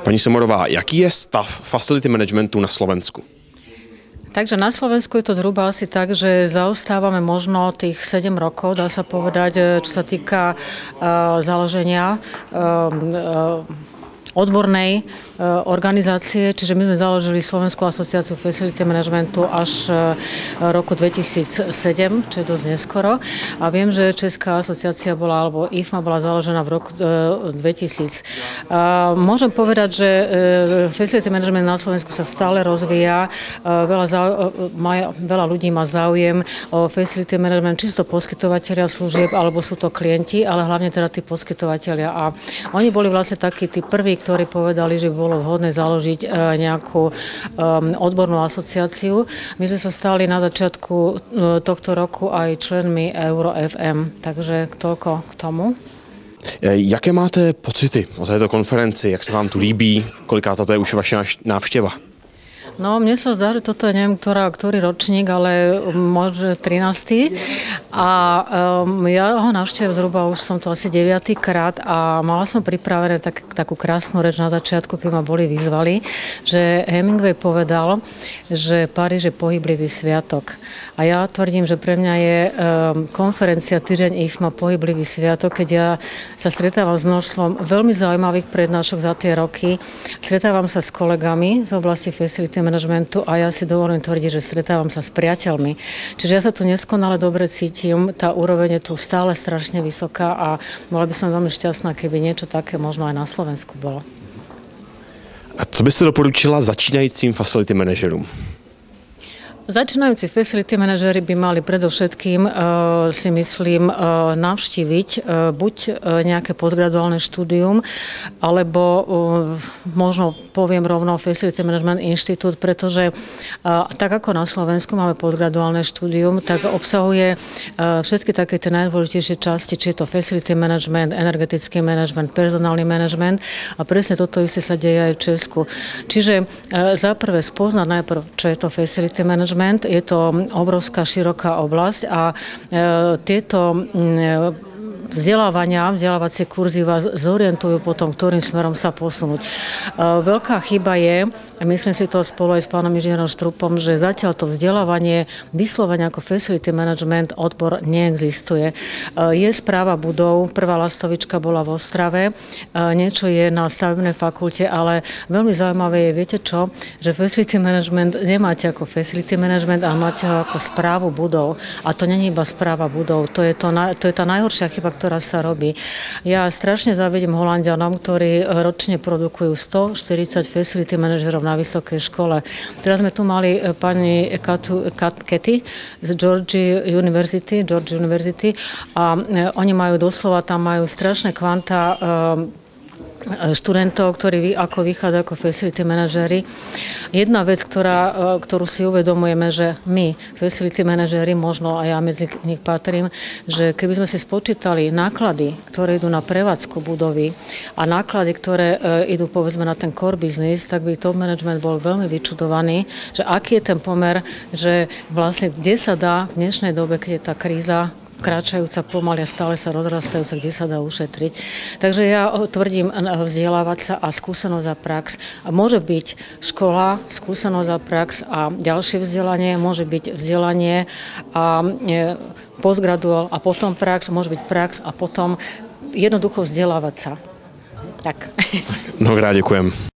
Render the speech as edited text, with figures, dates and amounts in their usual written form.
Paní Somorová, jaký je stav facility managementu na Slovensku? Takže na Slovensku je to zhruba asi tak, že zaostávame možno tých 7 rokov, dá sa povedať, čo sa týka založenia odbornej organizácie, čiže my sme založili Slovenskú asociáciu Facility Managementu až roku 2007, čo je dosť neskoro. A viem, že Česká asociácia bola, alebo IFMA bola založená v roku 2000. Môžem povedať, že Facility Management na Slovensku sa stále rozvíja. Veľa ľudí má záujem o Facility Management, či sú to poskytovateľia služieb, alebo sú to klienti, ale hlavne teda tí poskytovateľia. A oni boli vlastne takí tí prví, ktorí povedali, že bolo vhodné založiť nejakú odbornú asociáciu. My sme sa stali na začiatku tohto roku aj členmi EuroFM, takže toľko k tomu. Jaké máte pocity o této konferenci? Jak se vám tu líbí? Kolikáta to je už vaše návštěva? No, mne sa zdá, že toto je, neviem, ktorý ročník, ale možno 13. A ja ho navštevujem zhruba, už som to asi 9. krát a mala som pripravené takú krásnu reč na začiatku, keď ma boli vyzvali, že Hemingway povedal, že Paríž je pohyblivý sviatok. A ja tvrdím, že pre mňa je konferencia Týždeň IFMA pohyblivý sviatok, keď ja sa stretávam s množstvom veľmi zaujímavých prednášok za tie roky. Stretávam sa s kolegami z oblasti facility managementu a ja si dovolím tvrdiť, že stretávam sa s priateľmi. Čiže ja sa tu neskonale dobre cítim, tá úroveň je tu stále strašne vysoká a bola by som veľmi šťastná, keby niečo také možno aj na Slovensku bolo. A co byste doporučila začínajícím facility manažerům? Začínajúci facility manažery by mali predovšetkým, si myslím, navštíviť buď nejaké postgraduálne štúdium, alebo možno poviem rovno Facility Management Inštitút, pretože tak ako na Slovensku máme postgraduálne štúdium, tak obsahuje všetky také tie najdôležitejšie časti, či je to facility management, energetický management, personálny management a presne toto isté sa deje aj v Česku. Čiže za prvé spoznať najprv, čo je to facility management. Je to obrovská, široká oblasť a tieto vzdelávacie kurzy vás zorientujú potom, ktorým smerom sa posunúť. Veľká chyba je, myslím si to spolu aj s pánom inžinierom Štrupom, že zatiaľ to vzdelávanie vyslovene ako facility management odbor neexistuje. Je správa budov, prvá lastovička bola v Ostrave, niečo je na stavebnej fakulte, ale veľmi zaujímavé je, viete čo, že facility management nemáte ako facility management, ale máte ho ako správu budov. A to nie je iba správa budov, to je tá najhoršia chyba, ktorá sa robí. Ja strašne závidím Holanďanom, ktorí ročne produkujú 140 facility manažerov na vysokej škole. Teraz sme tu mali pani Katy z Georgia University a oni majú doslova, tam majú strašné kvanta študentov, ktorí ako vychádzajú ako facility manažery. Jedna vec, ktorú si uvedomujeme, že my, facility manažery, možno aj ja medzi nich patrím, že keby sme si spočítali náklady, ktoré idú na prevádzku budovy a náklady, ktoré idú povedzme na ten core business, tak by top management bol veľmi vyčudovaný, že aký je ten pomer, že vlastne kde sa dá v dnešnej dobe, keď je tá kríza kráčajúca pomaly a stále sa rozrastajúca, kde sa dá ušetriť. Takže ja tvrdím vzdelávať sa a skúsenosť a prax. A môže byť škola, skúsenosť a prax a ďalšie vzdelanie, môže byť vzdelanie a postgraduál a potom prax, môže byť prax a potom jednoducho vzdelávať sa. Tak. Mnohokrát ďakujem.